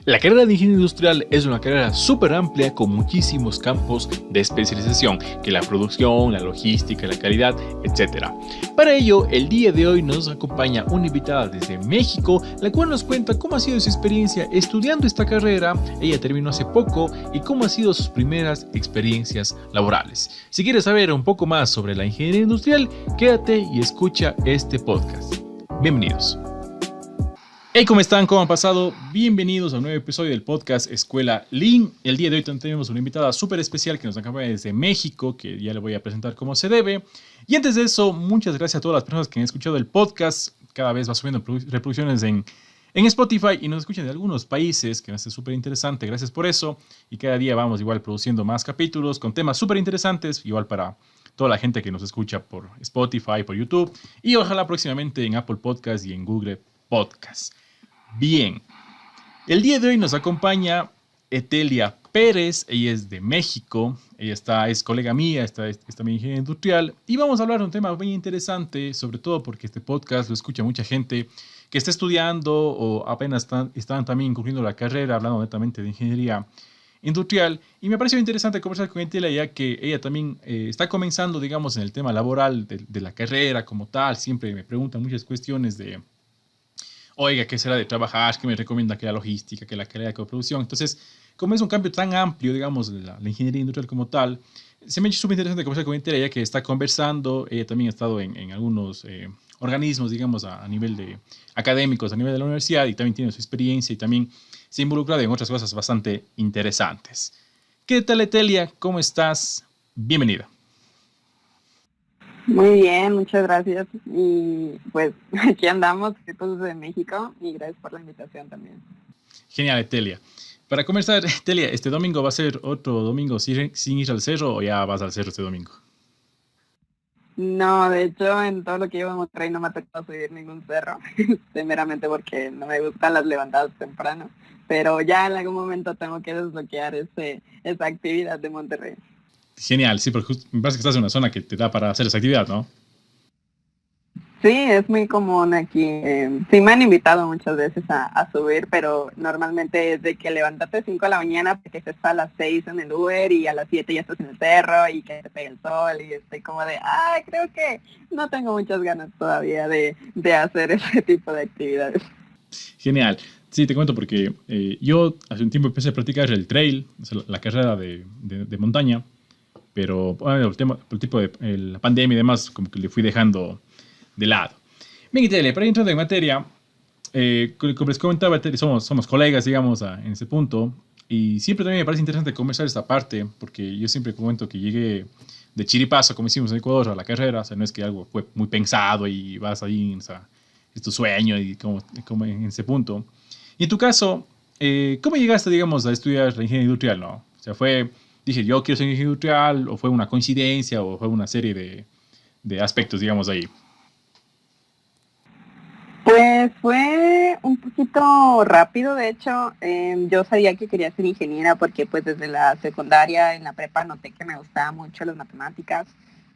La carrera de ingeniería industrial es una carrera súper amplia con muchísimos campos de especialización, que la producción, la logística, la calidad, etc. Para ello, el día de hoy nos acompaña una invitada desde México, la cual nos cuenta cómo ha sido su experiencia estudiando esta carrera. Ella terminó hace poco y cómo han sido sus primeras experiencias laborales. Si quieres saber un poco más sobre la ingeniería industrial, quédate y escucha este podcast. Bienvenidos. Hey, ¿cómo están? ¿Cómo han pasado? Bienvenidos a un nuevo episodio del podcast Escuela Lean. El día de hoy tenemos una invitada súper especial que nos acompaña desde México, que ya le voy a presentar como se debe. Y antes de eso, muchas gracias a todas las personas que han escuchado el podcast. Cada vez va subiendo reproducciones en Spotify y nos escuchan de algunos países, que nos es súper interesante. Gracias por eso. Y cada día vamos igual produciendo más capítulos con temas súper interesantes, igual para toda la gente que nos escucha por Spotify, por YouTube y ojalá próximamente en Apple Podcast y en Google Podcast. Bien, el día de hoy nos acompaña Etelia Pérez. Ella es de México, ella es colega mía, es también ingeniera industrial y vamos a hablar de un tema muy interesante, sobre todo porque este podcast lo escucha mucha gente que está estudiando o apenas están también incurriendo la carrera, hablando netamente de ingeniería industrial, y me pareció interesante conversar con Etelia, ya que ella también está comenzando, digamos, en el tema laboral de la carrera como tal. Siempre me preguntan muchas cuestiones de oiga, ¿qué será de trabajar? ¿Qué me recomienda? ¿Que la logística? ¿Que la calidad de producción? Entonces, como es un cambio tan amplio, digamos, la ingeniería industrial como tal, se me ha hecho súper interesante conversar con ella, ya que está conversando. Ella también ha estado en algunos organismos, digamos, a nivel de académicos, a nivel de la universidad, y también tiene su experiencia y también se ha involucrado en otras cosas bastante interesantes. ¿Qué tal, Etelia? ¿Cómo estás? Bienvenida. Muy bien, muchas gracias. Y pues aquí andamos, de México, y gracias por la invitación también. Genial, Etelia. Para comenzar, Etelia, ¿este domingo va a ser otro domingo sin ir al cerro o ya vas al cerro este domingo? No, de hecho, en todo lo que llevo en Monterrey no me ha tocado subir ningún cerro, meramente porque no me gustan las levantadas temprano, pero ya en algún momento tengo que desbloquear esa actividad de Monterrey. Genial, sí, porque me parece que estás en una zona que te da para hacer esa actividad, ¿no? Sí, es muy común aquí. Sí me han invitado muchas veces a subir, pero normalmente es de que levántate 5 de la mañana porque se está a las 6 en el Uber y a las 7 ya estás en el cerro y que te pegue el sol y estoy como de, creo que no tengo muchas ganas todavía de hacer ese tipo de actividades. Genial. Sí, te cuento porque yo hace un tiempo empecé a practicar el trail, o sea, la carrera de montaña, pero bueno, el tipo de la pandemia y demás, como que le fui dejando de lado. Bien, Italia, para ir entrando en materia, como les comentaba, somos colegas, digamos, en ese punto, y siempre también me parece interesante conversar esta parte, porque yo siempre comento que llegué de chiripazo, como hicimos en Ecuador, a la carrera. O sea, no es que algo fue muy pensado y vas ahí, o sea, es tu sueño y como en ese punto. Y en tu caso, ¿cómo llegaste, digamos, a estudiar la ingeniería industrial, no? O sea, dije, yo quiero ser ingeniero industrial, o fue una coincidencia, o fue una serie de aspectos, digamos, ahí. Pues fue un poquito rápido, de hecho. Yo sabía que quería ser ingeniera porque pues desde la secundaria, en la prepa, noté que me gustaban mucho las matemáticas,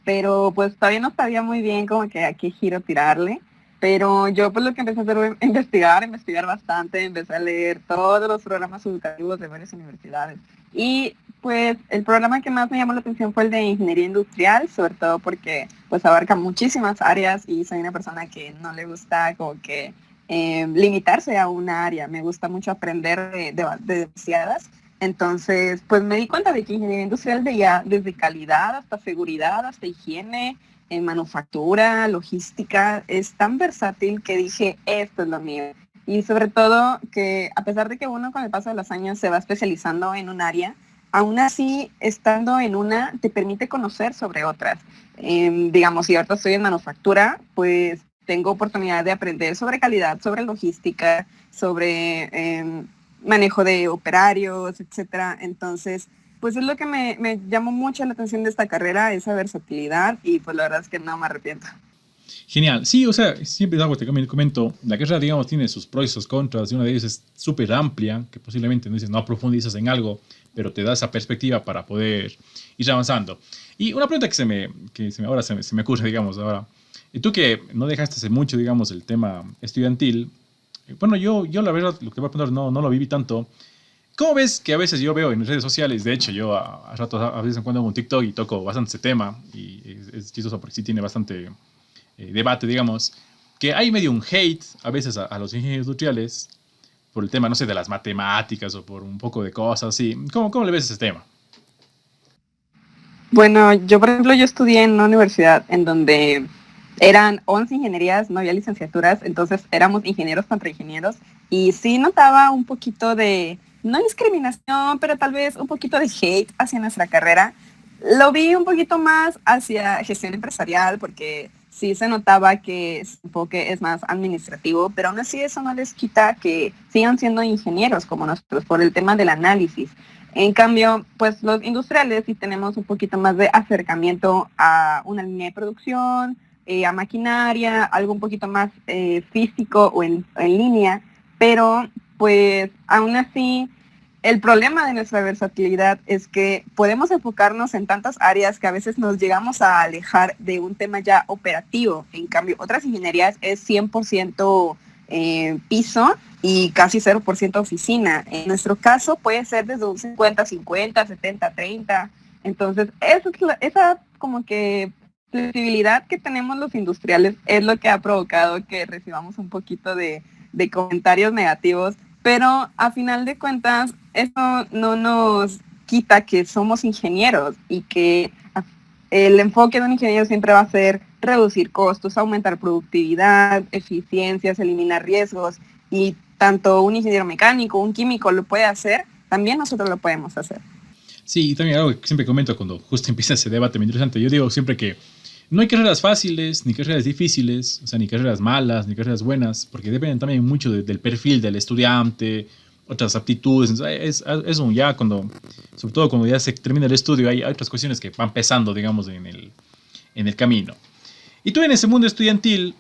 pero pues todavía no sabía muy bien como que a qué giro tirarle. Pero yo pues lo que empecé a hacer fue investigar bastante, empecé a leer todos los programas educativos de varias universidades. Y pues el programa que más me llamó la atención fue el de ingeniería industrial, sobre todo porque pues abarca muchísimas áreas y soy una persona que no le gusta como que limitarse a una área. Me gusta mucho aprender de demasiadas. Entonces, pues me di cuenta de que ingeniería industrial veía desde calidad hasta seguridad, hasta higiene, en manufactura, logística. Es tan versátil que dije, esto es lo mío. Y sobre todo que a pesar de que uno con el paso de los años se va especializando en un área, aún así, estando en una, te permite conocer sobre otras. Digamos, si ahorita estoy en manufactura, pues tengo oportunidad de aprender sobre calidad, sobre logística, sobre manejo de operarios, etcétera. Entonces, pues es lo que me llamó mucho la atención de esta carrera, esa versatilidad, y pues la verdad es que no me arrepiento. Genial. Sí, o sea, siempre es algo que te comento. La carrera, digamos, tiene sus pros y sus contras, y una de ellas es súper amplia, que posiblemente no profundizas en algo, pero te da esa perspectiva para poder ir avanzando. Y una pregunta ahora se me ocurre, digamos, ahora. Y tú que no dejaste hace mucho, digamos, el tema estudiantil, Bueno, yo la verdad, lo que voy a poner no lo viví tanto. ¿Cómo ves que a veces yo veo en redes sociales? De hecho, yo a ratos, a veces cuando hago un TikTok y toco bastante ese tema, y es chistoso porque sí tiene bastante debate, digamos, que hay medio un hate a veces a los ingenieros industriales por el tema, no sé, de las matemáticas o por un poco de cosas así. ¿Cómo le ves ese tema? Bueno, yo por ejemplo, yo estudié en una universidad en donde eran 11 ingenierías, no había licenciaturas, entonces éramos ingenieros contra ingenieros y sí notaba un poquito de, no discriminación, pero tal vez un poquito de hate hacia nuestra carrera. Lo vi un poquito más hacia gestión empresarial porque sí se notaba que su enfoque es más administrativo, pero aún así eso no les quita que sigan siendo ingenieros como nosotros por el tema del análisis. En cambio, pues los industriales sí tenemos un poquito más de acercamiento a una línea de producción, a maquinaria, algo un poquito más físico o en línea, pero pues aún así el problema de nuestra versatilidad es que podemos enfocarnos en tantas áreas que a veces nos llegamos a alejar de un tema ya operativo. En cambio, otras ingenierías es 100% piso y casi 0% oficina. En nuestro caso puede ser desde un 50-50, 70-30. Entonces, esa como que flexibilidad que tenemos los industriales es lo que ha provocado que recibamos un poquito de comentarios negativos, pero a final de cuentas, eso no nos quita que somos ingenieros y que el enfoque de un ingeniero siempre va a ser reducir costos, aumentar productividad, eficiencias, eliminar riesgos, y tanto un ingeniero mecánico, un químico lo puede hacer, también nosotros lo podemos hacer. Sí, y también algo que siempre comento cuando justo empieza ese debate muy interesante. Yo digo siempre que no hay carreras fáciles, ni carreras difíciles, o sea, ni carreras malas, ni carreras buenas, porque dependen también mucho del perfil del estudiante, otras aptitudes. Es un ya cuando, sobre todo cuando ya se termina el estudio, hay otras cuestiones que van pesando, digamos, en el camino. Y tú en ese mundo estudiantil,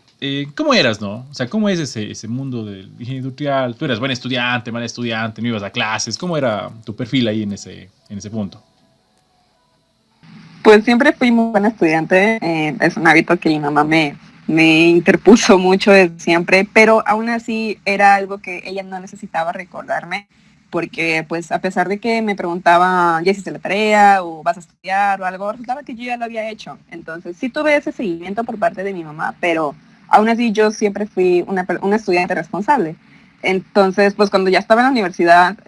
¿cómo eras, no? O sea, ¿cómo es ese mundo del ingeniería industrial? ¿Tú eras buen estudiante, mal estudiante, no ibas a clases? ¿Cómo era tu perfil ahí en ese punto? Pues siempre fui muy buena estudiante, es un hábito que mi mamá me interpuso mucho desde siempre, pero aún así era algo que ella no necesitaba recordarme, porque pues a pesar de que me preguntaba, ¿ya hiciste la tarea o vas a estudiar o algo? Resultaba que yo ya lo había hecho. Entonces sí tuve ese seguimiento por parte de mi mamá, pero aún así yo siempre fui una estudiante responsable. Entonces, pues cuando ya estaba en la universidad,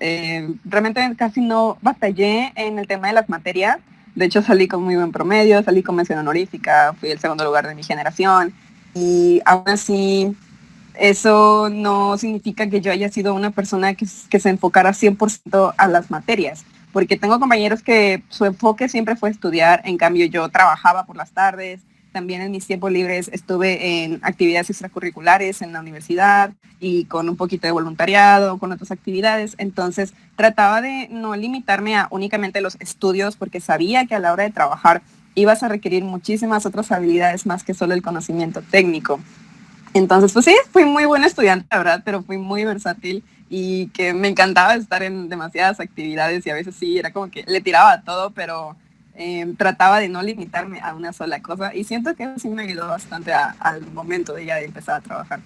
realmente casi no batallé en el tema de las materias. De hecho, salí con muy buen promedio, salí con mención honorífica, fui el segundo lugar de mi generación y aún así eso no significa que yo haya sido una persona que se enfocara 100% a las materias, porque tengo compañeros que su enfoque siempre fue estudiar, en cambio yo trabajaba por las tardes, también en mis tiempos libres estuve en actividades extracurriculares en la universidad y con un poquito de voluntariado, con otras actividades. Entonces trataba de no limitarme a únicamente los estudios porque sabía que a la hora de trabajar ibas a requerir muchísimas otras habilidades más que solo el conocimiento técnico. Entonces, pues sí, fui muy buena estudiante, la verdad, pero fui muy versátil y que me encantaba estar en demasiadas actividades y a veces sí, era como que le tiraba a todo, pero trataba de no limitarme a una sola cosa y siento que eso sí me ayudó bastante al momento de ya de empezar a trabajar.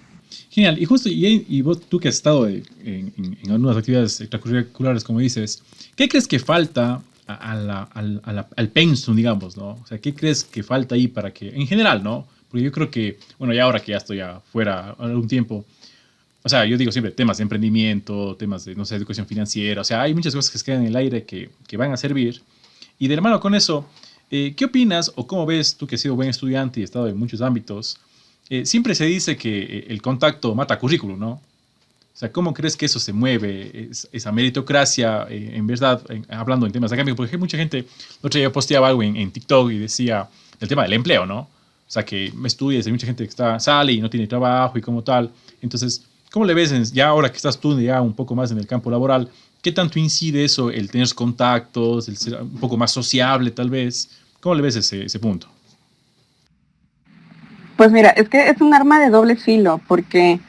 Genial. Y justo, y vos, tú que has estado en algunas actividades extracurriculares, como dices, ¿qué crees que falta al pensum, digamos, ¿no? O sea, ¿qué crees que falta ahí para que, en general, ¿no? Porque yo creo que, bueno, ya ahora que ya estoy afuera algún tiempo, o sea, yo digo siempre temas de emprendimiento, temas de, no sé, educación financiera, o sea, hay muchas cosas que se quedan en el aire que van a servir. Y de hermano con eso, ¿qué opinas o cómo ves tú que has sido buen estudiante y has estado en muchos ámbitos? Siempre se dice que el contacto mata currículum, ¿no? O sea, ¿cómo crees que eso se mueve, esa meritocracia, en verdad, hablando en temas académicos? Porque hay mucha gente, el otro día posteaba algo en TikTok y decía el tema del empleo, ¿no? O sea, que me estudias, hay mucha gente que sale y no tiene trabajo y como tal. Entonces, ¿cómo le ves ya ahora que estás tú ya un poco más en el campo laboral? ¿Qué tanto incide eso, el tener contactos, el ser un poco más sociable tal vez? ¿Cómo le ves ese punto? Pues mira, es que es un arma de doble filo, porque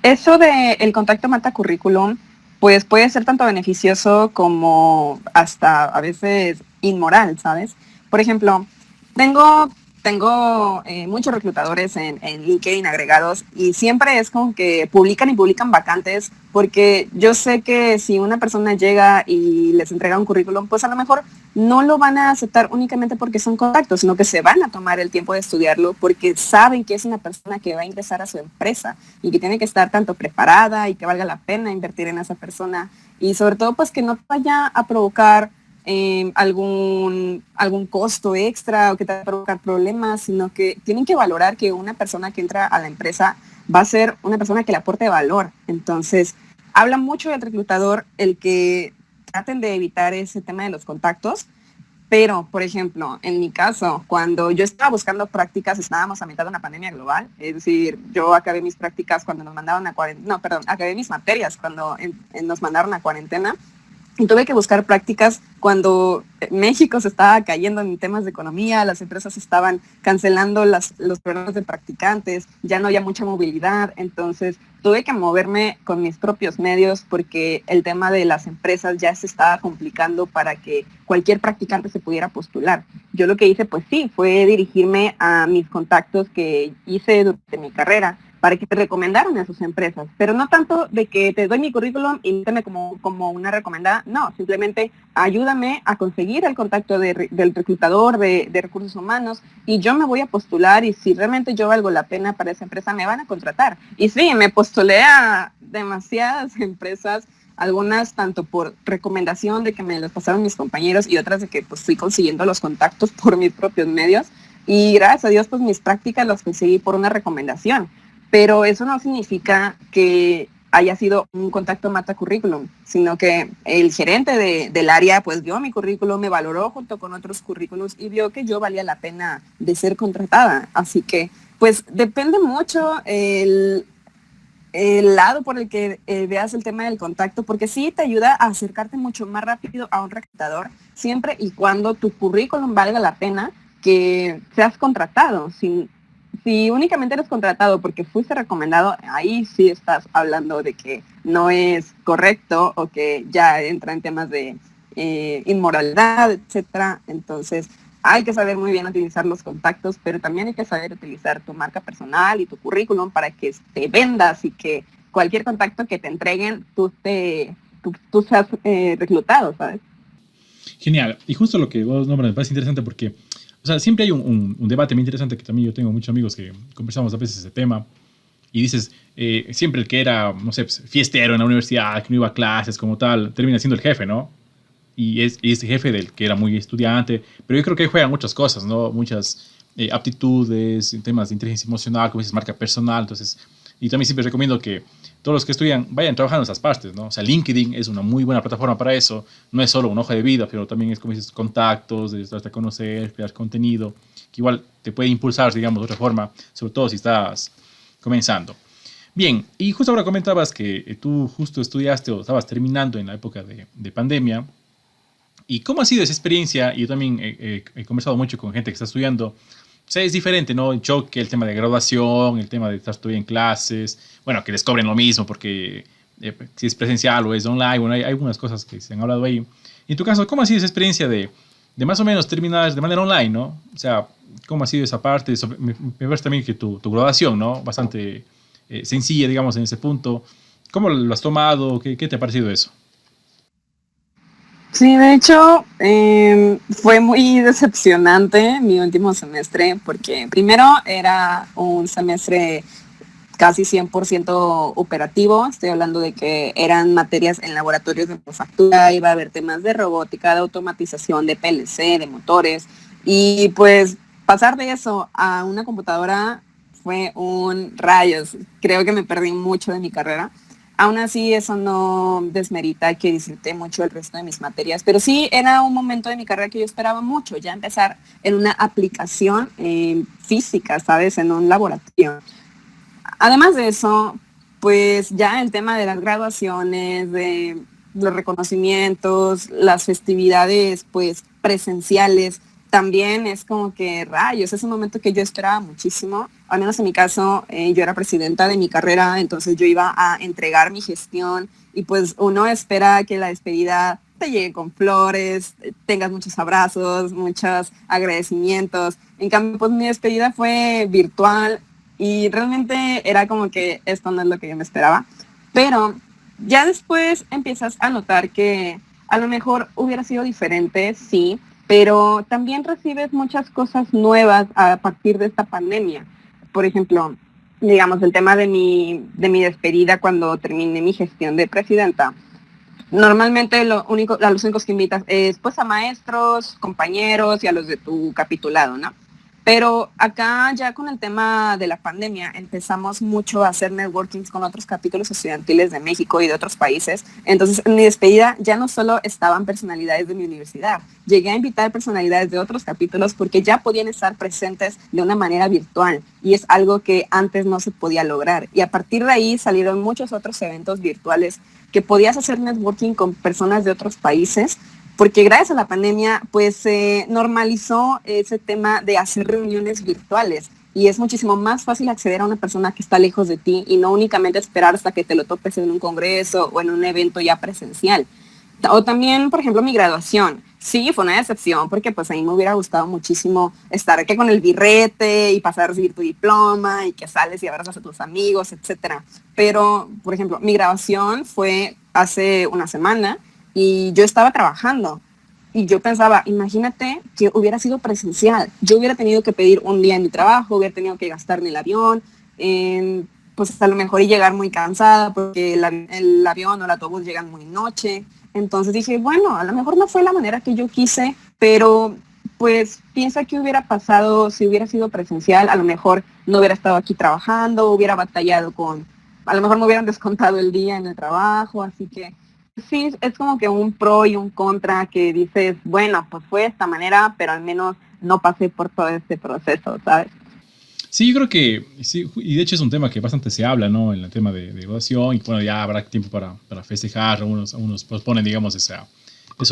eso de el contacto mata currículum, pues puede ser tanto beneficioso como hasta a veces inmoral, ¿sabes? Por ejemplo, tengo tengo muchos reclutadores en LinkedIn agregados y siempre es como que publican y publican vacantes porque yo sé que si una persona llega y les entrega un currículum, pues a lo mejor no lo van a aceptar únicamente porque son contactos, sino que se van a tomar el tiempo de estudiarlo porque saben que es una persona que va a ingresar a su empresa y que tiene que estar tanto preparada y que valga la pena invertir en esa persona y sobre todo pues que no vaya a provocar algún costo extra o que te va a provocar problemas, sino que tienen que valorar que una persona que entra a la empresa va a ser una persona que le aporte valor. Entonces, habla mucho del reclutador el que traten de evitar ese tema de los contactos, pero, por ejemplo, en mi caso, cuando yo estaba buscando prácticas, estábamos a mitad de una pandemia global, es decir, yo acabé mis prácticas cuando nos mandaron a cuarentena, no, perdón, acabé mis materias cuando nos mandaron a cuarentena, y tuve que buscar prácticas cuando México se estaba cayendo en temas de economía, las empresas estaban cancelando los programas de practicantes, ya no había mucha movilidad, entonces tuve que moverme con mis propios medios porque el tema de las empresas ya se estaba complicando para que cualquier practicante se pudiera postular. Yo lo que hice, pues sí, fue dirigirme a mis contactos que hice durante mi carrera para que te recomendaran a sus empresas, pero no tanto de que te doy mi currículum y méteme como una recomendada, no, simplemente ayúdame a conseguir el contacto del reclutador de recursos humanos y yo me voy a postular y si realmente yo valgo la pena para esa empresa me van a contratar. Y sí, me postulé a demasiadas empresas, algunas tanto por recomendación de que me los pasaron mis compañeros y otras de que pues fui consiguiendo los contactos por mis propios medios y gracias a Dios pues mis prácticas las conseguí por una recomendación. Pero eso no significa que haya sido un contacto mata currículum, sino que el gerente del área pues vio mi currículum, me valoró junto con otros currículums y vio que yo valía la pena de ser contratada. Así que pues depende mucho el lado por el que veas el tema del contacto, porque sí te ayuda a acercarte mucho más rápido a un reclutador, siempre y cuando tu currículum valga la pena que seas contratado. Si únicamente eres contratado porque fuiste recomendado, ahí sí estás hablando de que no es correcto o que ya entra en temas de inmoralidad, etcétera. Entonces, hay que saber muy bien utilizar los contactos, pero también hay que saber utilizar tu marca personal y tu currículum para que te vendas y que cualquier contacto que te entreguen, tú seas reclutado, ¿sabes? Genial. Y justo lo que vos nombras me parece interesante porque, o sea, siempre hay un debate muy interesante que también yo tengo muchos amigos que conversamos a veces ese tema y dices, siempre el que era, no sé, pues, fiestero en la universidad, que no iba a clases como tal, termina siendo el jefe, ¿no? Y es jefe del que era muy estudiante, pero yo creo que juegan muchas cosas, ¿no? Muchas aptitudes, temas de inteligencia emocional, como dices, marca personal, entonces, y también siempre recomiendo que todos los que estudian vayan trabajando en esas partes, ¿no? O sea, LinkedIn es una muy buena plataforma para eso, no es solo una hoja de vida, pero también es, como dices, contactos, de darte a conocer, crear contenido, que igual te puede impulsar, digamos, de otra forma, sobre todo si estás comenzando. Bien, y justo ahora comentabas que tú justo estudiaste o estabas terminando en la época de pandemia. ¿Y cómo ha sido esa experiencia? Yo también he conversado mucho con gente que está estudiando. O sea, es diferente, ¿no? El choque, el tema de graduación, el tema de estar todavía en clases. Bueno, que les cobren lo mismo porque si es presencial o es online. Bueno, hay algunas cosas que se han hablado ahí. Y en tu caso, ¿cómo ha sido esa experiencia de más o menos terminar de manera online, ¿no? O sea, ¿cómo ha sido esa parte? Me parece también que tu graduación, ¿no? Bastante sencilla, digamos, en ese punto. ¿Cómo lo has tomado? ¿Qué te ha parecido eso? Sí, de hecho, fue muy decepcionante mi último semestre porque primero era un semestre casi 100% operativo, estoy hablando de que eran materias en laboratorios de manufactura, iba a haber temas de robótica, de automatización, de PLC, de motores, y pues pasar de eso a una computadora fue un rayos, creo que me perdí mucho de mi carrera. Aún así, eso no desmerita que disfruté mucho el resto de mis materias, pero sí era un momento de mi carrera que yo esperaba mucho, ya empezar en una aplicación física, ¿sabes? En un laboratorio. Además de eso, pues ya el tema de las graduaciones, de los reconocimientos, las festividades pues presenciales, también es como que rayos, es un momento que yo esperaba muchísimo. Al menos en mi caso, yo era presidenta de mi carrera, entonces yo iba a entregar mi gestión y pues uno espera que la despedida te llegue con flores, tengas muchos abrazos, muchos agradecimientos. En cambio, pues mi despedida fue virtual y realmente era como que esto no es lo que yo me esperaba. Pero ya después empiezas a notar que a lo mejor hubiera sido diferente, sí, pero también recibes muchas cosas nuevas a partir de esta pandemia. Por ejemplo, digamos, el tema de mi despedida cuando terminé mi gestión de presidenta. Normalmente a los únicos que invitas es pues a maestros, compañeros y a los de tu capitulado, ¿no? Pero acá ya con el tema de la pandemia empezamos mucho a hacer networkings con otros capítulos estudiantiles de México y de otros países. Entonces en mi despedida ya no solo estaban personalidades de mi universidad, llegué a invitar personalidades de otros capítulos porque ya podían estar presentes de una manera virtual y es algo que antes no se podía lograr. Y a partir de ahí salieron muchos otros eventos virtuales que podías hacer networking con personas de otros países, porque gracias a la pandemia pues se normalizó ese tema de hacer reuniones virtuales y es muchísimo más fácil acceder a una persona que está lejos de ti y no únicamente esperar hasta que te lo topes en un congreso o en un evento ya presencial. O también, por ejemplo, mi graduación. Sí, fue una decepción porque pues a mí me hubiera gustado muchísimo estar aquí con el birrete y pasar a recibir tu diploma y que sales y abrazas a tus amigos, etcétera. Pero, por ejemplo, mi graduación fue hace una semana y yo estaba trabajando y yo pensaba, imagínate que hubiera sido presencial. Yo hubiera tenido que pedir un día en mi trabajo, hubiera tenido que gastar en el avión, pues a lo mejor y llegar muy cansada porque el avión o el autobús llegan muy noche. Entonces dije, bueno, a lo mejor no fue la manera que yo quise, pero pues piensa que hubiera pasado si hubiera sido presencial, a lo mejor no hubiera estado aquí trabajando, hubiera batallado a lo mejor me hubieran descontado el día en el trabajo, así que sí, es como que un pro y un contra que dices, bueno, pues fue de esta manera, pero al menos no pasé por todo este proceso, ¿sabes? Sí, yo creo que sí, y de hecho es un tema que bastante se habla, ¿no? En el tema de graduación, y bueno, ya habrá tiempo para festejar, unos posponen, digamos, eso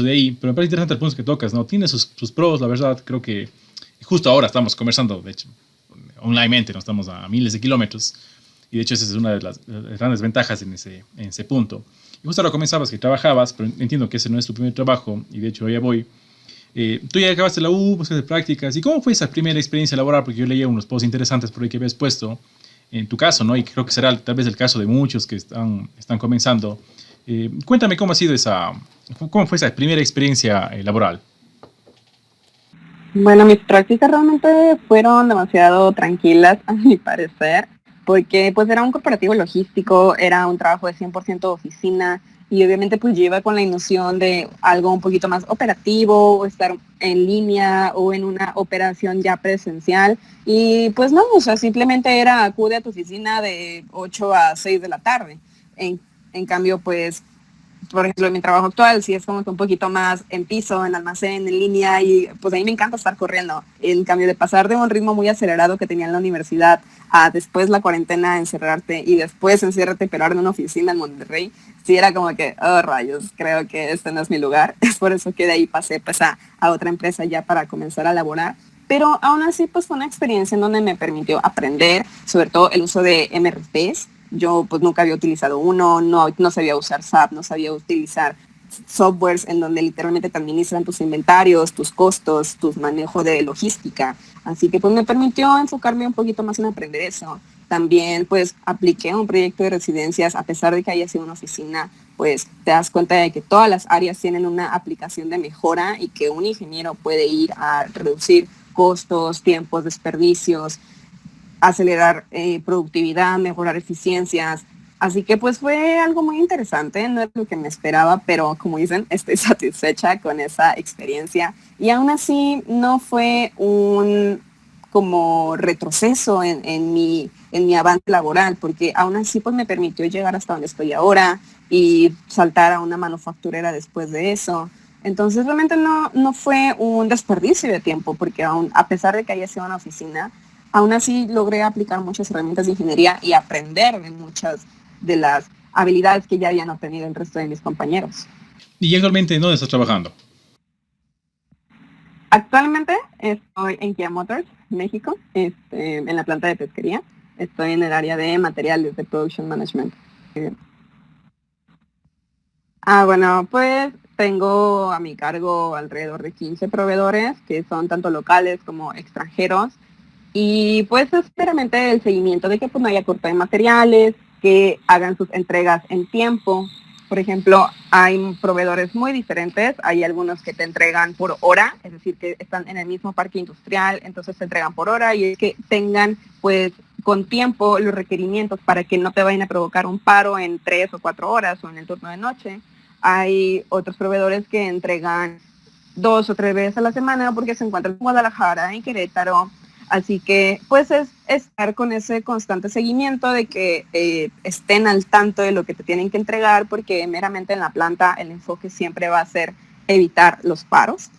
de ahí, pero me parece interesante el punto que tocas, ¿no? Tiene sus pros, la verdad, creo que justo ahora estamos conversando, de hecho, onlinemente, no estamos a miles de kilómetros, y de hecho esa es una de las grandes ventajas en ese punto. Y justo ahora comenzabas que trabajabas, pero entiendo que ese no es tu primer trabajo, y de hecho ya voy. Tú ya acabaste la U, buscaste prácticas. ¿Y cómo fue esa primera experiencia laboral? Porque yo leía unos posts interesantes por ahí que habías puesto en tu caso, ¿no? Y creo que será tal vez el caso de muchos que están comenzando. Cuéntame cómo fue esa primera experiencia laboral. Bueno, mis prácticas realmente fueron demasiado tranquilas, a mi parecer, porque pues era un corporativo logístico, era un trabajo de 100% oficina y obviamente pues yo iba con la ilusión de algo un poquito más operativo, o estar en línea o en una operación ya presencial y pues no, o sea, simplemente era acude a tu oficina de 8 a 6 de la tarde. En cambio, pues por ejemplo, en mi trabajo actual sí es como que un poquito más en piso, en almacén, en línea y pues a mí me encanta estar corriendo. En cambio de pasar de un ritmo muy acelerado que tenía en la universidad a después la cuarentena, encerrarte y después enciérrate pero ahora en una oficina en Monterrey, sí era como que, oh rayos, creo que este no es mi lugar. Es por eso que de ahí pasé pues a otra empresa ya para comenzar a laborar. Pero aún así pues fue una experiencia en donde me permitió aprender sobre todo el uso de MRPs. Yo pues nunca había utilizado uno, no sabía usar SAP, no sabía utilizar softwares en donde literalmente te administran tus inventarios, tus costos, tus manejos de logística. Así que pues me permitió enfocarme un poquito más en aprender eso. También pues apliqué un proyecto de residencias, a pesar de que haya sido una oficina, pues te das cuenta de que todas las áreas tienen una aplicación de mejora y que un ingeniero puede ir a reducir costos, tiempos, desperdicios, acelerar productividad, mejorar eficiencias. Así que pues fue algo muy interesante, no es lo que me esperaba, pero como dicen, estoy satisfecha con esa experiencia. Y aún así no fue un como retroceso en mi avance laboral, porque aún así pues me permitió llegar hasta donde estoy ahora y saltar a una manufacturera después de eso. Entonces realmente no fue un desperdicio de tiempo, porque aún, a pesar de que haya sido una oficina, aún así logré aplicar muchas herramientas de ingeniería y aprender de muchas de las habilidades que ya habían obtenido el resto de mis compañeros. ¿Y actualmente dónde estás trabajando? Actualmente estoy en Kia Motors, México, en la planta de pesquería. Estoy en el área de materiales de Production Management. Bueno, pues tengo a mi cargo alrededor de 15 proveedores que son tanto locales como extranjeros. Y pues es meramente el seguimiento de que pues no haya corte de materiales, que hagan sus entregas en tiempo. Por ejemplo, hay proveedores muy diferentes. Hay algunos que te entregan por hora, es decir, que están en el mismo parque industrial, entonces te entregan por hora y es que tengan pues con tiempo los requerimientos para que no te vayan a provocar un paro en 3 o 4 horas o en el turno de noche. Hay otros proveedores que entregan 2 o 3 veces a la semana porque se encuentran en Guadalajara, en Querétaro. Así que pues es estar con ese constante seguimiento de que estén al tanto de lo que te tienen que entregar, porque meramente en la planta el enfoque siempre va a ser evitar los paros.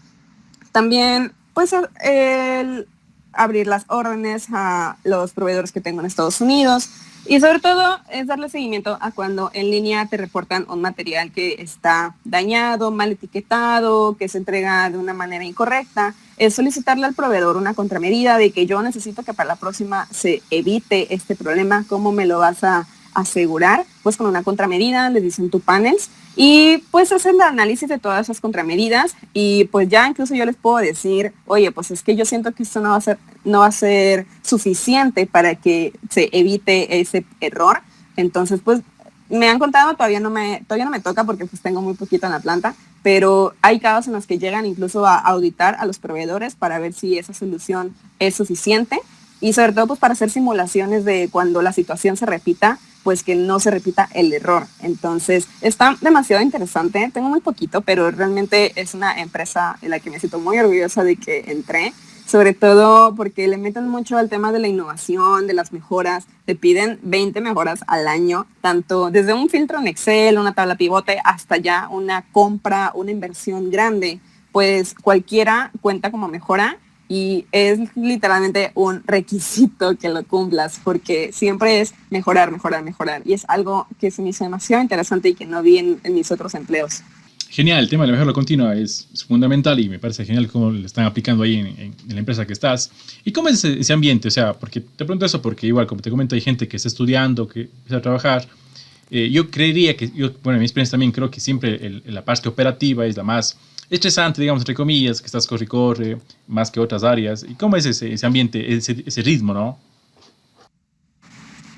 También pues el abrir las órdenes a los proveedores que tengo en Estados Unidos y sobre todo es darle seguimiento a cuando en línea te reportan un material que está dañado, mal etiquetado, que se entrega de una manera incorrecta. Es solicitarle al proveedor una contramedida de que yo necesito que para la próxima se evite este problema. ¿Cómo me lo vas a asegurar? Pues con una contramedida, les dicen tu panels y pues hacen el análisis de todas esas contramedidas y pues ya incluso yo les puedo decir, oye, pues es que yo siento que esto no va a ser suficiente para que se evite ese error. Entonces, pues me han contado, todavía no me toca porque pues tengo muy poquito en la planta, pero hay casos en los que llegan incluso a auditar a los proveedores para ver si esa solución es suficiente y sobre todo pues para hacer simulaciones de cuando la situación se repita, pues que no se repita el error. Entonces está demasiado interesante, tengo muy poquito, pero realmente es una empresa en la que me siento muy orgullosa de que entré, sobre todo porque le meten mucho al tema de la innovación, de las mejoras, te piden 20 mejoras al año, tanto desde un filtro en Excel, una tabla pivote, hasta ya una compra, una inversión grande, pues cualquiera cuenta como mejora y es literalmente un requisito que lo cumplas porque siempre es mejorar, mejorar, mejorar y es algo que se me hizo demasiado interesante y que no vi en mis otros empleos. Genial, el tema de la mejora continua es fundamental y me parece genial cómo lo están aplicando ahí en la empresa que estás. ¿Y cómo es ese ambiente? O sea, porque te pregunto eso porque igual, como te comento, hay gente que está estudiando, que empieza a trabajar. Yo creería que, bueno, en mi experiencia también creo que siempre la parte operativa es la más estresante, digamos, entre comillas, que estás corre y corre, más que otras áreas. ¿Y cómo es ese ambiente, ese ritmo, no?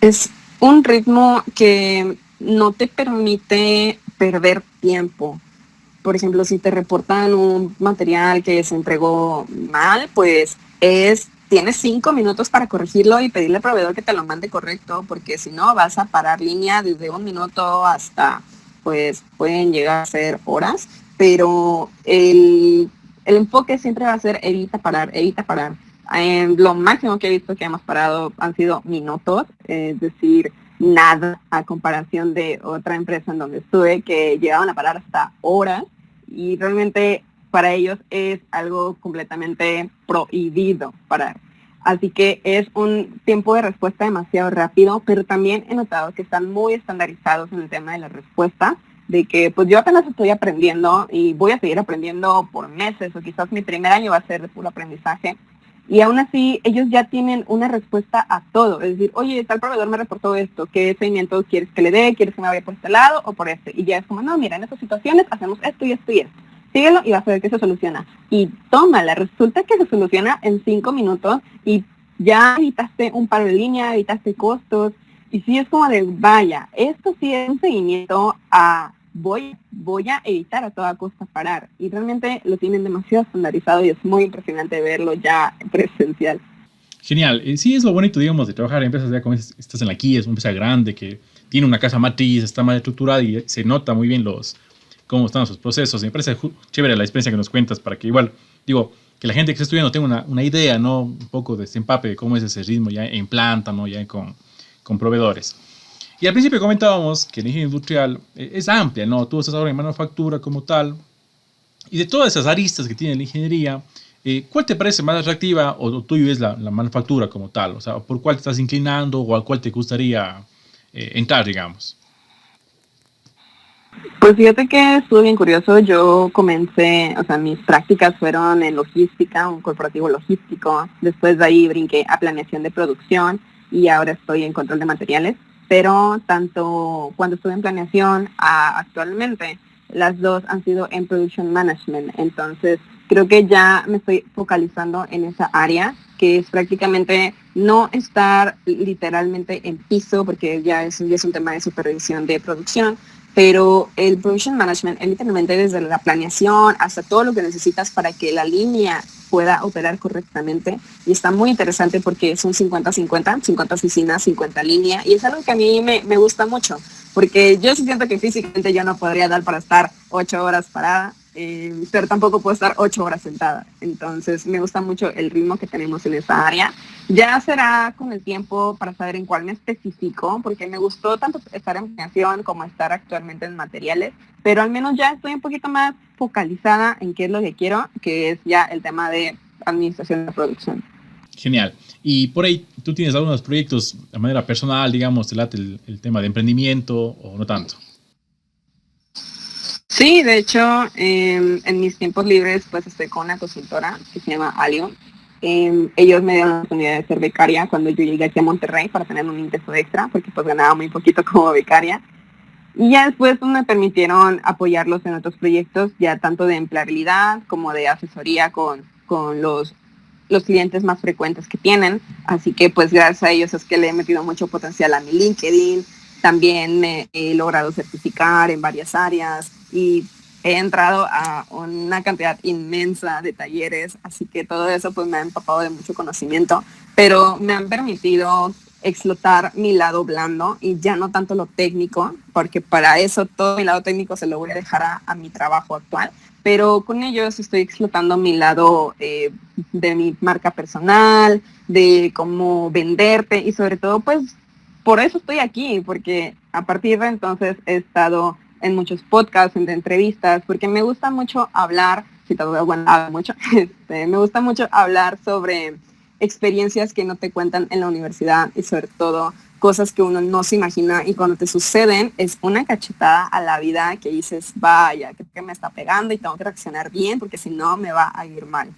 Es un ritmo que no te permite perder tiempo. Por ejemplo, si te reportan un material que se entregó mal, pues tienes 5 minutos para corregirlo y pedirle al proveedor que te lo mande correcto, porque si no vas a parar línea desde 1 minuto hasta, pues pueden llegar a ser horas, pero el enfoque siempre va a ser evita parar, evita parar. Lo máximo que he visto que hemos parado han sido minutos, es decir, nada a comparación de otra empresa en donde estuve que llegaban a parar hasta horas y realmente para ellos es algo completamente prohibido parar. Así que es un tiempo de respuesta demasiado rápido, pero también he notado que están muy estandarizados en el tema de la respuesta, de que pues yo apenas estoy aprendiendo y voy a seguir aprendiendo por meses o quizás mi primer año va a ser de puro aprendizaje. Y aún así, ellos ya tienen una respuesta a todo. Es decir, oye, tal proveedor me reportó esto, ¿qué seguimiento quieres que le dé? ¿Quieres que me vaya por este lado o por este? Y ya es como, no, mira, en estas situaciones hacemos esto y esto y esto. Síguelo y vas a ver que se soluciona. Y tómala, resulta que se soluciona en 5 minutos y ya evitaste un paro de línea, evitaste costos. Y sí es como de, vaya, esto sí es un seguimiento a voy a evitar a toda costa parar. Y realmente lo tienen demasiado estandarizado y es muy impresionante verlo ya presencial. Genial. Sí, es lo bonito, digamos, de trabajar en empresas ya como estás en la Kia, es una empresa grande que tiene una casa matriz, está más estructurada y se nota muy bien cómo están sus procesos. Me parece chévere la experiencia que nos cuentas para que igual, digo, que la gente que está estudiando tenga una idea, ¿no? Un poco de este empape de cómo es ese ritmo ya en planta, ¿no? Ya con proveedores. Y al principio comentábamos que la ingeniería industrial es amplia, ¿no? Tú estás ahora en manufactura como tal. Y de todas esas aristas que tiene la ingeniería, ¿cuál te parece más atractiva o tuyo es la manufactura como tal? O sea, ¿por cuál te estás inclinando o al cual te gustaría entrar, digamos? Pues fíjate que estuvo bien curioso. Yo comencé, o sea, mis prácticas fueron en logística, un corporativo logístico. Después de ahí brinqué a planeación de producción y ahora estoy en control de materiales. Pero tanto cuando estuve en planeación actualmente, las dos han sido en Production Management. Entonces, creo que ya me estoy focalizando en esa área, que es prácticamente no estar literalmente en piso, porque ya es un tema de supervisión de producción, pero el Production Management es literalmente desde la planeación hasta todo lo que necesitas para que la línea pueda operar correctamente. Y está muy interesante porque son 50-50, 50 oficinas, 50 líneas, y es algo que a mí me gusta mucho, porque yo siento que físicamente yo no podría dar para estar 8 horas parada, pero tampoco puedo estar 8 horas sentada. Entonces me gusta mucho el ritmo que tenemos en esa área. Ya será con el tiempo para saber en cuál me especifico, porque me gustó tanto estar en planeación como estar actualmente en materiales, pero al menos ya estoy un poquito más focalizada en qué es lo que quiero, que es ya el tema de administración de producción. Genial. Y por ahí, ¿tú tienes algunos proyectos de manera personal, digamos, te late el tema de emprendimiento o no tanto? Sí, de hecho, en mis tiempos libres, pues estoy con una consultora que se llama Alio. Ellos me dieron la oportunidad de ser becaria cuando yo llegué aquí a Monterrey para tener un ingreso extra, porque pues ganaba muy poquito como becaria. Y ya después pues, me permitieron apoyarlos en otros proyectos, ya tanto de empleabilidad como de asesoría con los clientes más frecuentes que tienen. Así que pues gracias a ellos es que le he metido mucho potencial a mi LinkedIn. También me he logrado certificar en varias áreas y he entrado a una cantidad inmensa de talleres, así que todo eso pues me ha empapado de mucho conocimiento, pero me han permitido explotar mi lado blando y ya no tanto lo técnico, porque para eso todo mi lado técnico se lo voy a dejar a mi trabajo actual, pero con ellos estoy explotando mi lado de mi marca personal, de cómo venderte y sobre todo pues por eso estoy aquí, porque a partir de entonces he estado en muchos podcasts, en entrevistas, porque me gusta mucho hablar, si te bueno, hablo mucho, me gusta mucho hablar sobre experiencias que no te cuentan en la universidad y sobre todo cosas que uno no se imagina y cuando te suceden es una cachetada a la vida que dices, vaya, creo que me está pegando y tengo que reaccionar bien porque si no me va a ir mal.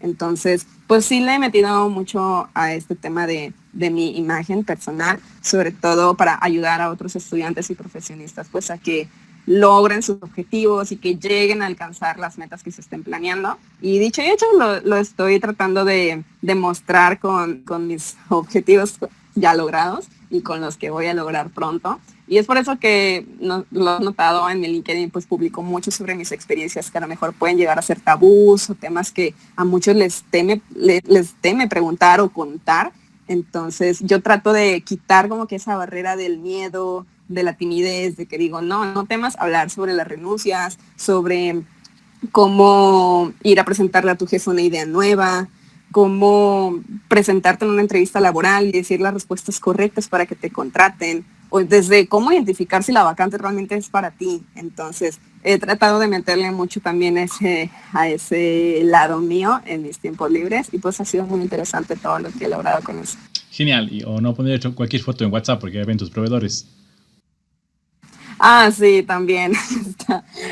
Entonces, pues sí le he metido mucho a este tema de mi imagen personal, sobre todo para ayudar a otros estudiantes y profesionistas, pues a que logren sus objetivos y que lleguen a alcanzar las metas que se estén planeando. Y dicho y hecho, lo estoy tratando de demostrar con mis objetivos ya logrados y con los que voy a lograr pronto. Y es por eso que lo he notado en mi LinkedIn, pues publico mucho sobre mis experiencias que a lo mejor pueden llegar a ser tabús o temas que a muchos les teme preguntar o contar. Entonces yo trato de quitar como que esa barrera del miedo, de la timidez, de que digo, no temas hablar sobre las renuncias, sobre cómo ir a presentarle a tu jefe una idea nueva, cómo presentarte en una entrevista laboral y decir las respuestas correctas para que te contraten, o desde cómo identificar si la vacante realmente es para ti. Entonces, he tratado de meterle mucho también a ese lado mío en mis tiempos libres y pues ha sido muy interesante todo lo que he logrado con eso. Genial. O no poner cualquier foto en WhatsApp porque ya ven tus proveedores. Ah, sí, también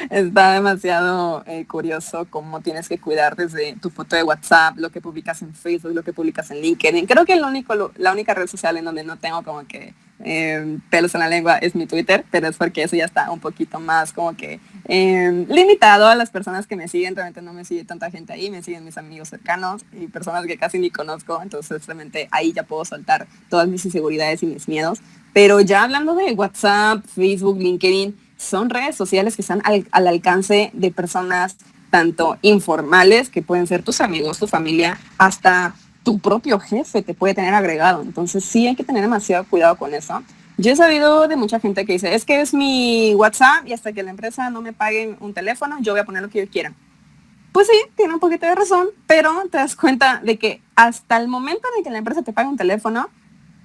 está demasiado curioso cómo tienes que cuidar desde tu foto de WhatsApp, lo que publicas en Facebook, lo que publicas en LinkedIn. Creo que la única red social en donde no tengo como que pelos en la lengua es mi Twitter, pero es porque eso ya está un poquito más como que limitado a las personas que me siguen. Realmente no me sigue tanta gente ahí, me siguen mis amigos cercanos y personas que casi ni conozco, entonces realmente ahí ya puedo soltar todas mis inseguridades y mis miedos. Pero ya hablando de WhatsApp, Facebook, LinkedIn, son redes sociales que están al alcance de personas tanto informales, que pueden ser tus amigos, tu familia, hasta tu propio jefe te puede tener agregado. Entonces sí hay que tener demasiado cuidado con eso. Yo he sabido de mucha gente que dice, es que es mi WhatsApp y hasta que la empresa no me pague un teléfono, yo voy a poner lo que yo quiera. Pues sí, tiene un poquito de razón, pero te das cuenta de que hasta el momento en que la empresa te pague un teléfono,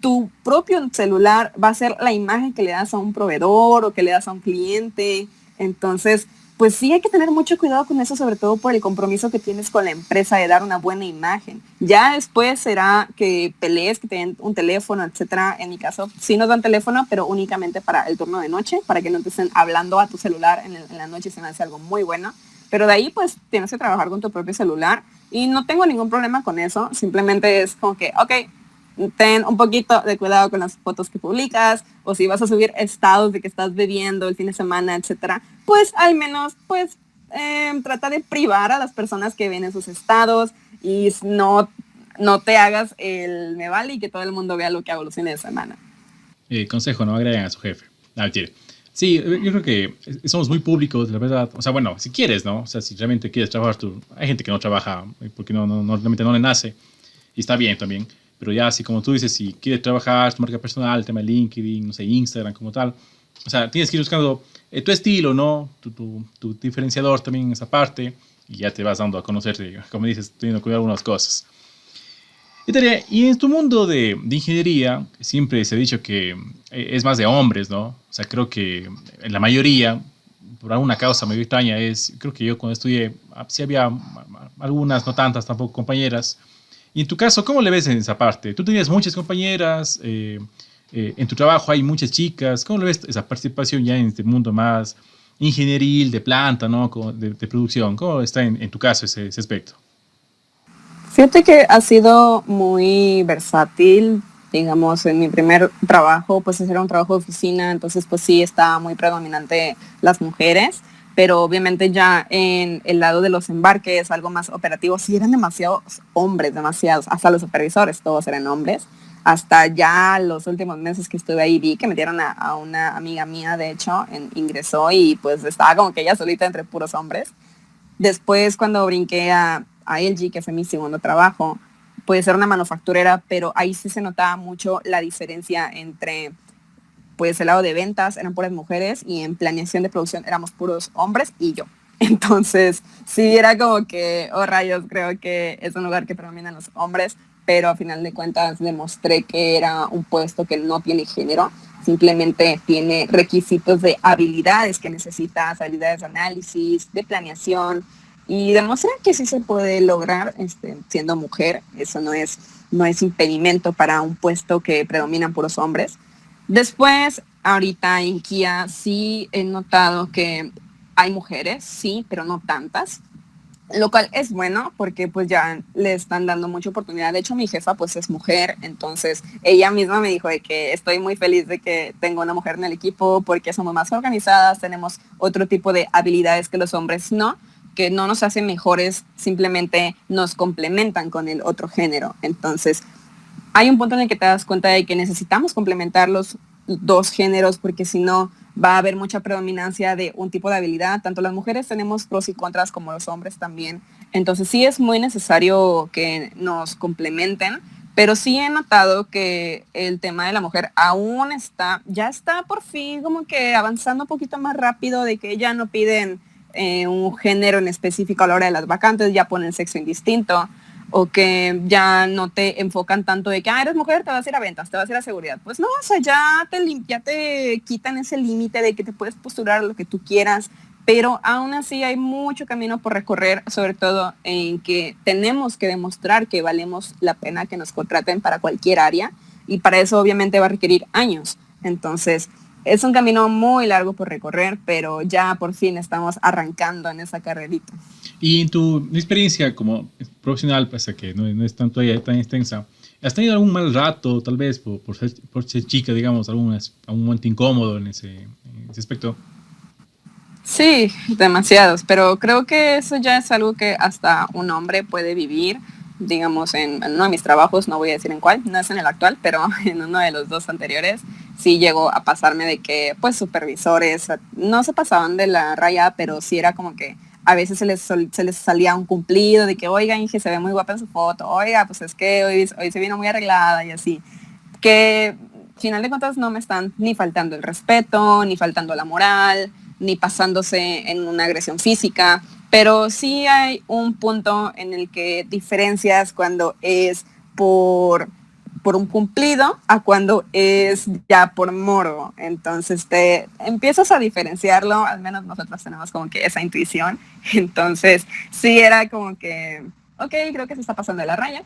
tu propio celular va a ser la imagen que le das a un proveedor o que le das a un cliente. Entonces, pues sí hay que tener mucho cuidado con eso, sobre todo por el compromiso que tienes con la empresa de dar una buena imagen. Ya después será que pelees, que te den un teléfono, etcétera. En mi caso, sí nos dan teléfono, pero únicamente para el turno de noche, para que no te estén hablando a tu celular en la noche, se me hace algo muy bueno. Pero de ahí, pues, tienes que trabajar con tu propio celular y no tengo ningún problema con eso. Simplemente es como que, ok, ten un poquito de cuidado con las fotos que publicas, o si vas a subir estados de que estás bebiendo el fin de semana, etcétera, pues al menos, pues, trata de privar a las personas que ven esos estados y no te hagas el me vale y que todo el mundo vea lo que hago los fines de semana. Consejo, no agreguen a su jefe. Ah, mentira. Sí, yo creo que somos muy públicos, la verdad. O sea, bueno, si quieres, ¿no? O sea, si realmente quieres trabajar, hay gente que no trabaja porque realmente no le nace. Y está bien también. Pero ya, así como tú dices, si quieres trabajar tu marca personal, el tema de LinkedIn, no sé, Instagram como tal. O sea, tienes que ir buscando tu estilo, ¿no? Tu diferenciador también en esa parte. Y ya te vas dando a conocerte, como dices, teniendo que cuidar algunas cosas. Y en tu mundo de ingeniería, siempre se ha dicho que es más de hombres, ¿no? O sea, creo que en la mayoría, por alguna causa muy extraña, creo que yo cuando estudié, sí había algunas, no tantas tampoco, compañeras. Y en tu caso, ¿cómo le ves en esa parte? Tú tenías muchas compañeras, en tu trabajo hay muchas chicas. ¿Cómo le ves esa participación ya en este mundo más ingenieril, de planta, ¿no? De producción? ¿Cómo está en tu caso ese aspecto? Fíjate que ha sido muy versátil, digamos, en mi primer trabajo, pues era un trabajo de oficina, entonces pues sí está muy predominante las mujeres, pero obviamente ya en el lado de los embarques, algo más operativo, sí eran demasiados hombres, demasiados, hasta los supervisores, todos eran hombres. Hasta ya los últimos meses que estuve ahí vi que metieron a una amiga mía, de hecho, ingresó y pues estaba como que ella solita entre puros hombres. Después, cuando brinqué a LG, que fue mi segundo trabajo, puede ser una manufacturera, pero ahí sí se notaba mucho la diferencia entre, pues, el lado de ventas eran puras mujeres y en planeación de producción éramos puros hombres y yo. Entonces, sí, era como que, oh rayos, creo que es un lugar que predominan los hombres, pero a final de cuentas demostré que era un puesto que no tiene género, simplemente tiene requisitos de habilidades que necesitas, habilidades de análisis, de planeación, y demostrar que sí se puede lograr siendo mujer. Eso no es impedimento para un puesto que predominan puros hombres. Después, ahorita en Kia sí he notado que hay mujeres, sí, pero no tantas, lo cual es bueno porque pues ya le están dando mucha oportunidad. De hecho, mi jefa pues es mujer, entonces ella misma me dijo de que estoy muy feliz de que tengo una mujer en el equipo porque somos más organizadas, tenemos otro tipo de habilidades que los hombres no, que no nos hacen mejores, simplemente nos complementan con el otro género. Entonces, hay un punto en el que te das cuenta de que necesitamos complementar los dos géneros porque si no va a haber mucha predominancia de un tipo de habilidad. Tanto las mujeres tenemos pros y contras como los hombres también. Entonces sí es muy necesario que nos complementen, pero sí he notado que el tema de la mujer aún ya está por fin como que avanzando un poquito más rápido, de que ya no piden un género en específico a la hora de las vacantes, ya ponen sexo indistinto, o que ya no te enfocan tanto de que, eres mujer, te vas a ir a ventas, te vas a ir a seguridad. Pues no, o sea, ya te quitan ese límite de que te puedes postular a lo que tú quieras, pero aún así hay mucho camino por recorrer, sobre todo en que tenemos que demostrar que valemos la pena que nos contraten para cualquier área, y para eso obviamente va a requerir años. Entonces, es un camino muy largo por recorrer, pero ya por fin estamos arrancando en esa carrerita. Y en tu experiencia como profesional, pese a que no es tanto tan extensa, ¿has tenido algún mal rato, tal vez, por ser chica, digamos, algún momento incómodo en ese aspecto? Sí, demasiados, pero creo que eso ya es algo que hasta un hombre puede vivir. Digamos, en uno de mis trabajos, no voy a decir en cuál, no es en el actual, pero en uno de los dos anteriores, sí llegó a pasarme de que, pues, supervisores no se pasaban de la raya, pero sí era como que a veces se les salía un cumplido de que, oiga, Inge, se ve muy guapa en su foto, oiga, pues es que hoy se vino muy arreglada y así. Que, al final de cuentas, no me están ni faltando el respeto, ni faltando la moral, ni pasándose en una agresión física, pero sí hay un punto en el que diferencias cuando es por un cumplido a cuando es ya por morbo. Entonces te empiezas a diferenciarlo, al menos nosotros tenemos como que esa intuición. Entonces sí era como que, ok, creo que se está pasando de la raya.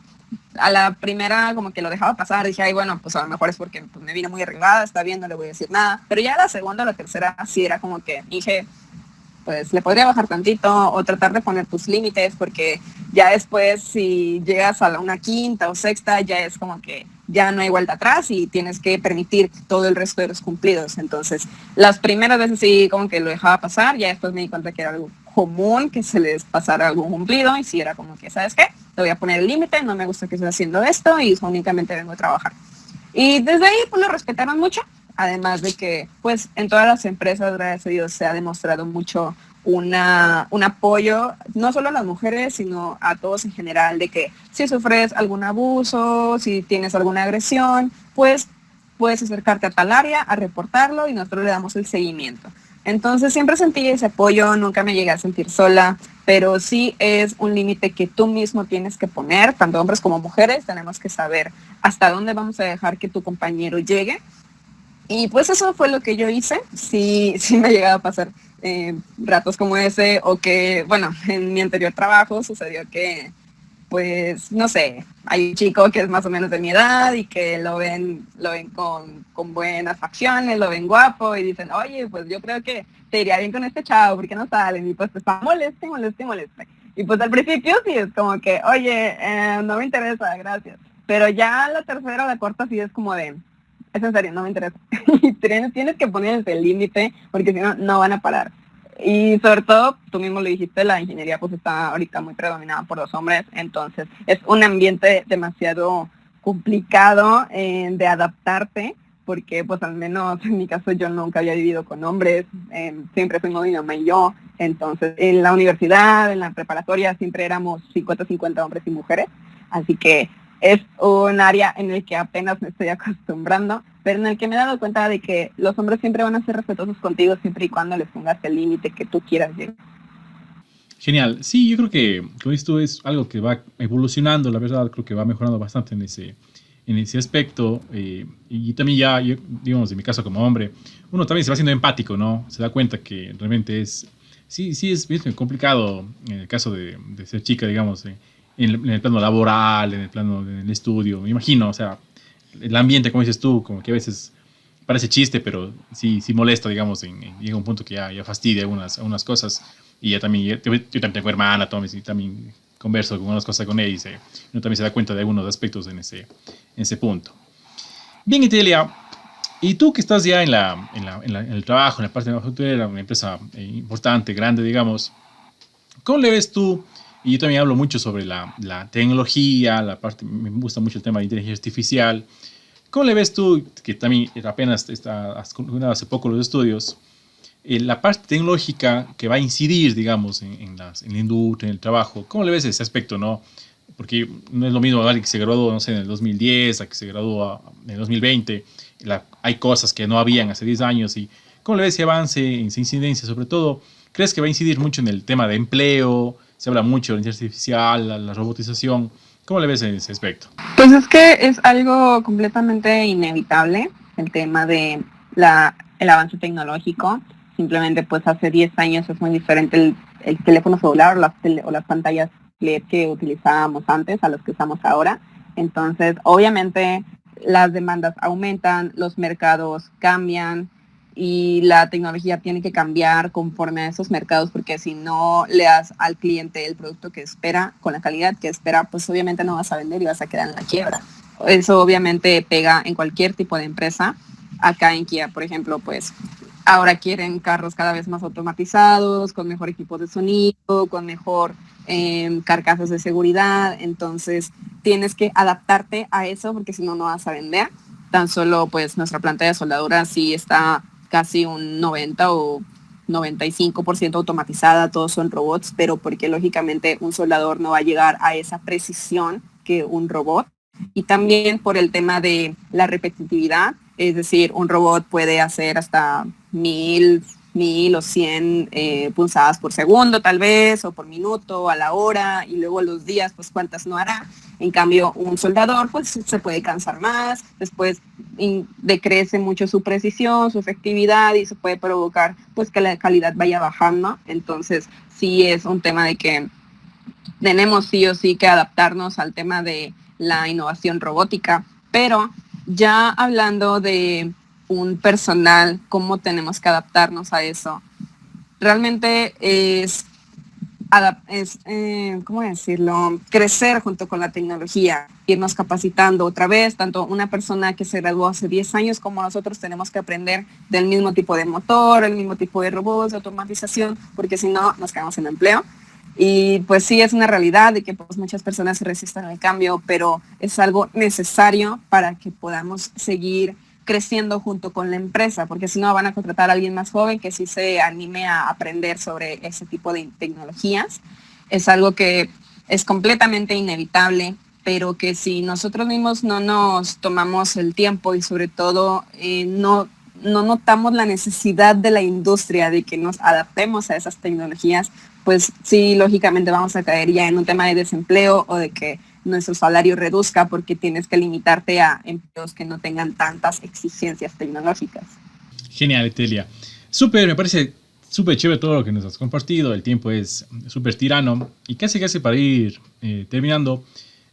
A la primera como que lo dejaba pasar, dije, ay, bueno, pues a lo mejor es porque pues, me vine muy arreglada, está bien, no le voy a decir nada. Pero ya a la segunda o la tercera sí era como que dije, pues le podría bajar tantito o tratar de poner tus límites, porque ya después si llegas a una quinta o sexta ya es como que ya no hay vuelta atrás y tienes que permitir todo el resto de los cumplidos. Entonces, las primeras veces sí como que lo dejaba pasar, ya después me di cuenta que era algo común que se les pasara algún cumplido y sí era como que, ¿sabes qué? Te voy a poner el límite, no me gusta que estés haciendo esto y únicamente vengo a trabajar. Y desde ahí pues lo respetaron mucho, además de que pues en todas las empresas, gracias a Dios, se ha demostrado mucho un apoyo, no solo a las mujeres, sino a todos en general, de que si sufres algún abuso, si tienes alguna agresión, pues puedes acercarte a tal área, a reportarlo y nosotros le damos el seguimiento. Entonces siempre sentí ese apoyo, nunca me llegué a sentir sola, pero sí es un límite que tú mismo tienes que poner, tanto hombres como mujeres, tenemos que saber hasta dónde vamos a dejar que tu compañero llegue. Y pues eso fue lo que yo hice, sí me ha llegado a pasar ratos como ese, o que, bueno, en mi anterior trabajo sucedió que, pues, no sé, hay un chico que es más o menos de mi edad y que lo ven con buenas facciones, lo ven guapo y dicen, oye, pues yo creo que te iría bien con este chavo, ¿por qué no salen? Y pues está moleste. Y pues al principio sí es como que, oye, no me interesa, gracias. Pero ya la tercera o la cuarta sí es como de, es en serio, no me interesa. Y tienes que ponerse el límite porque si no, no van a parar. Y sobre todo, tú mismo lo dijiste, la ingeniería pues está ahorita muy predominada por los hombres, entonces es un ambiente demasiado complicado de adaptarte, porque pues al menos en mi caso yo nunca había vivido con hombres, siempre fuimos mi mamá y yo, entonces en la universidad, en la preparatoria siempre éramos 50-50 hombres y mujeres, así que es un área en el que apenas me estoy acostumbrando, pero en el que me he dado cuenta de que los hombres siempre van a ser respetuosos contigo siempre y cuando les pongas el límite que tú quieras llegar. Genial. Sí, yo creo que como esto es algo que va evolucionando, la verdad, creo que va mejorando bastante en ese aspecto. Y también ya, digamos, en mi caso como hombre, uno también se va haciendo empático, ¿no? Se da cuenta que realmente sí es bien complicado en el caso de ser chica, digamos, en el plano laboral, en el plano del estudio, me imagino, o sea, el ambiente, como dices tú, como que a veces parece chiste, pero sí molesta, digamos, llega un punto que ya fastidia algunas cosas. Y ya también, yo también tengo hermana, y también converso con algunas cosas con ella y uno también se da cuenta de algunos aspectos en ese punto. Bien, Italia, y tú que estás ya en el trabajo, en la parte de manufacturera, una empresa importante, grande, digamos, ¿cómo le ves tú? Y yo también hablo mucho sobre la tecnología, me gusta mucho el tema de inteligencia artificial. ¿Cómo le ves tú, que también apenas has culminado hace poco los estudios, la parte tecnológica que va a incidir, digamos, en la industria, en el trabajo? ¿Cómo le ves ese aspecto, no? Porque no es lo mismo alguien que se graduó, no sé, en el 2010, a que se graduó en el 2020. Hay cosas que no habían hace 10 años. Y ¿cómo le ves ese avance, esa incidencia? Sobre todo, ¿crees que va a incidir mucho en el tema de empleo? Se habla mucho de la inteligencia artificial, la robotización. ¿Cómo le ves en ese aspecto? Pues es que es algo completamente inevitable el tema de el avance tecnológico. Simplemente pues hace 10 años es muy diferente el teléfono celular o las pantallas LED que utilizábamos antes a las que usamos ahora. Entonces, obviamente las demandas aumentan, los mercados cambian y la tecnología tiene que cambiar conforme a esos mercados, porque si no le das al cliente el producto que espera, con la calidad que espera, pues obviamente no vas a vender y vas a quedar en la quiebra. Eso obviamente pega en cualquier tipo de empresa. Acá en Kia, por ejemplo, pues ahora quieren carros cada vez más automatizados, con mejor equipo de sonido, con mejor carcasas de seguridad. Entonces tienes que adaptarte a eso porque si no, no vas a vender. Tan solo pues nuestra planta de soldadura sí está casi un 90 o 95% automatizada, todos son robots, pero porque lógicamente un soldador no va a llegar a esa precisión que un robot. Y también por el tema de la repetitividad, es decir, un robot puede hacer hasta 1000 o 100 pulsadas por segundo tal vez, o por minuto, a la hora, y luego los días, pues cuántas no hará. En cambio, un soldador pues se puede cansar más, después decrece mucho su precisión, su efectividad y se puede provocar pues que la calidad vaya bajando. Entonces, sí es un tema de que tenemos sí o sí que adaptarnos al tema de la innovación robótica, pero ya hablando de un personal, cómo tenemos que adaptarnos a eso, realmente es ¿cómo decirlo? Crecer junto con la tecnología, irnos capacitando otra vez, tanto una persona que se graduó hace 10 años como nosotros tenemos que aprender del mismo tipo de motor, el mismo tipo de robots, de automatización, porque si no nos quedamos sin empleo. Y pues sí, es una realidad de que pues, muchas personas se resisten al cambio, pero es algo necesario para que podamos seguir creciendo junto con la empresa, porque si no van a contratar a alguien más joven que sí se anime a aprender sobre ese tipo de tecnologías. Es algo que es completamente inevitable, pero que si nosotros mismos no nos tomamos el tiempo y sobre todo no notamos la necesidad de la industria de que nos adaptemos a esas tecnologías, pues sí, lógicamente vamos a caer ya en un tema de desempleo o de que nuestro salario reduzca porque tienes que limitarte a empleos que no tengan tantas exigencias tecnológicas. Genial, Etelia. Súper, me parece súper chévere todo lo que nos has compartido. El tiempo es súper tirano. Y casi para ir terminando,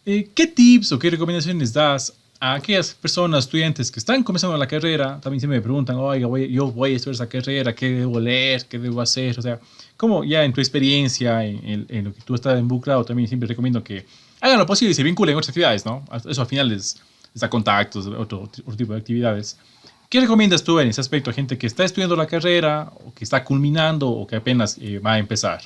¿qué tips o qué recomendaciones das a aquellas personas, estudiantes que están comenzando la carrera? También se me preguntan, oiga, yo voy a estudiar esa carrera, ¿qué debo leer? ¿Qué debo hacer? O sea, ¿cómo ya en tu experiencia, en lo que tú estás involucrado, también siempre recomiendo que hagan lo posible y se vinculen en otras actividades, ¿no? Eso al final les da contactos, otro tipo de actividades. ¿Qué recomiendas tú en ese aspecto a gente que está estudiando la carrera, o que está culminando, o que apenas va a empezar?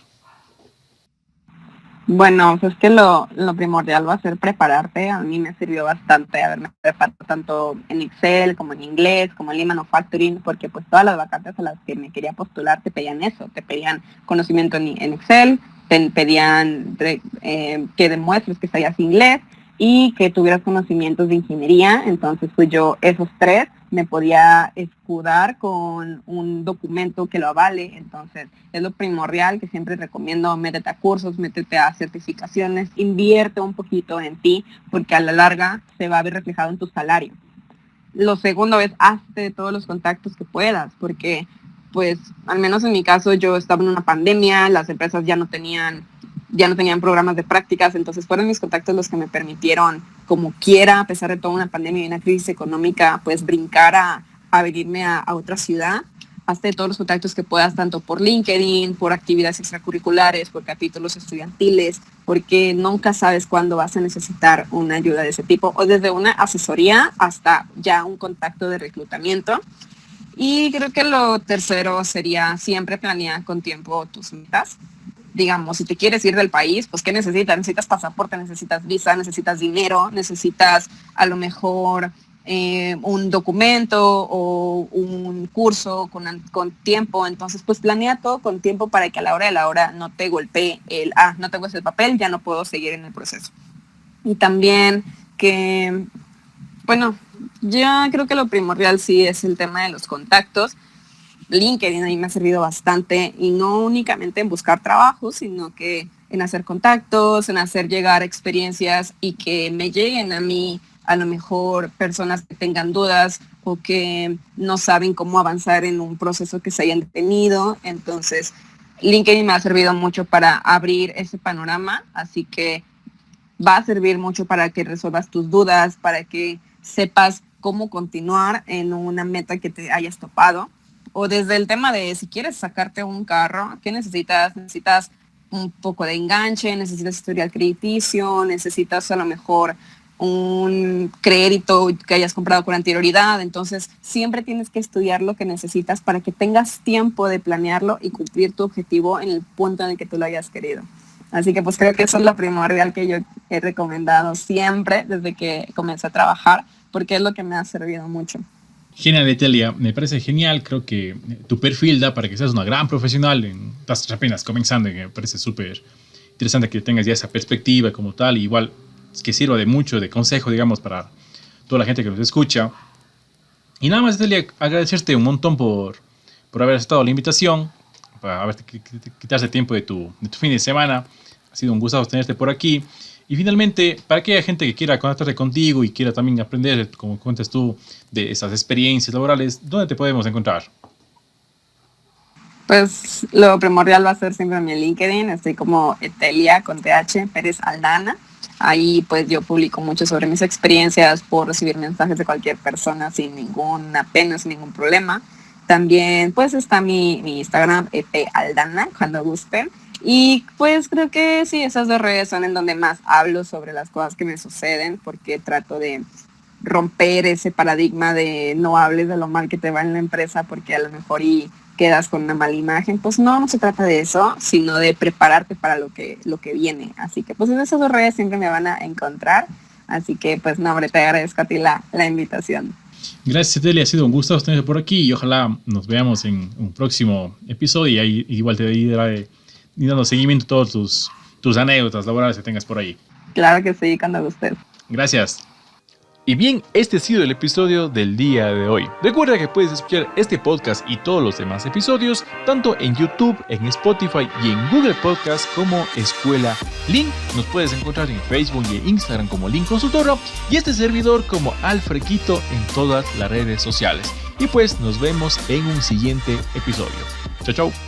Bueno, pues es que lo primordial va a ser prepararte. A mí me sirvió bastante haberme preparado tanto en Excel como en inglés, como en Lean Manufacturing, porque pues todas las vacantes a las que me quería postular te pedían eso, te pedían conocimiento en Excel, te pedían que demuestres que sabías inglés y que tuvieras conocimientos de ingeniería. Entonces pues yo esos tres me podía escudar con un documento que lo avale. Entonces es lo primordial que siempre recomiendo: métete a cursos, métete a certificaciones, invierte un poquito en ti, porque a la larga se va a ver reflejado en tu salario. Lo segundo es hazte todos los contactos que puedas, porque pues al menos en mi caso yo estaba en una pandemia, las empresas ya no tenían programas de prácticas, entonces fueron mis contactos los que me permitieron, como quiera, a pesar de toda una pandemia y una crisis económica, pues brincar a venirme a otra ciudad. Hazte todos los contactos que puedas, tanto por LinkedIn, por actividades extracurriculares, por capítulos estudiantiles, porque nunca sabes cuándo vas a necesitar una ayuda de ese tipo, o desde una asesoría hasta ya un contacto de reclutamiento. Y creo que lo tercero sería siempre planear con tiempo tus metas. Digamos, si te quieres ir del país, pues ¿qué necesitas? Necesitas pasaporte, necesitas visa, necesitas dinero, necesitas a lo mejor un documento o un curso con tiempo. Entonces, pues planea todo con tiempo para que a la hora de la hora no te golpee no tengo ese papel, ya no puedo seguir en el proceso. Y también que, bueno, ya creo que lo primordial sí es el tema de los contactos. LinkedIn a mí me ha servido bastante, y no únicamente en buscar trabajo, sino que en hacer contactos, en hacer llegar experiencias y que me lleguen a mí a lo mejor personas que tengan dudas o que no saben cómo avanzar en un proceso que se hayan detenido. Entonces, LinkedIn me ha servido mucho para abrir ese panorama, así que va a servir mucho para que resuelvas tus dudas, para que sepas cómo continuar en una meta que te hayas topado. O desde el tema de si quieres sacarte un carro, ¿qué necesitas? Necesitas un poco de enganche, necesitas historial crediticio, necesitas a lo mejor un crédito que hayas comprado con anterioridad. Entonces siempre tienes que estudiar lo que necesitas para que tengas tiempo de planearlo y cumplir tu objetivo en el punto en el que tú lo hayas querido. Así que pues creo que eso es lo primordial que yo he recomendado siempre desde que comencé a trabajar, porque es lo que me ha servido mucho. Genial, Etelia, me parece genial. Creo que tu perfil da para que seas una gran profesional. Estás apenas comenzando y me parece súper interesante que tengas ya esa perspectiva como tal. Y igual que sirva de mucho de consejo, digamos, para toda la gente que nos escucha. Y nada más, Etelia, agradecerte un montón por haber aceptado la invitación, por quitarse tiempo de tu fin de semana. Ha sido un gusto tenerte por aquí. Y finalmente, para aquella gente que quiera contactarse contigo y quiera también aprender, como cuentas tú, de esas experiencias laborales, ¿dónde te podemos encontrar? Pues lo primordial va a ser siempre mi LinkedIn. Estoy como Etelia con TH Pérez Aldana. Ahí pues yo publico mucho sobre mis experiencias, por recibir mensajes de cualquier persona sin ninguna pena, sin ningún problema. También pues está mi Instagram, Aldana, cuando gusten. Y pues creo que sí, esas dos redes son en donde más hablo sobre las cosas que me suceden, porque trato de romper ese paradigma de no hables de lo mal que te va en la empresa porque a lo mejor y quedas con una mala imagen. Pues no se trata de eso, sino de prepararte para lo que viene. Así que pues en esas dos redes siempre me van a encontrar. Así que pues no, hombre, te agradezco a ti la invitación. Gracias, Celia, ha sido un gusto tenerte por aquí y ojalá nos veamos en un próximo episodio y ahí igual te iré dando seguimiento a todos tus anécdotas laborales que tengas por ahí. Claro que sí, cuando gustes. Gracias. Y bien, este ha sido el episodio del día de hoy. Recuerda que puedes escuchar este podcast y todos los demás episodios tanto en YouTube, en Spotify y en Google Podcast como Escuela Link. Nos puedes encontrar en Facebook y en Instagram como Link Consultora y este servidor como Alfrequito en todas las redes sociales. Y pues nos vemos en un siguiente episodio. Chao, chao.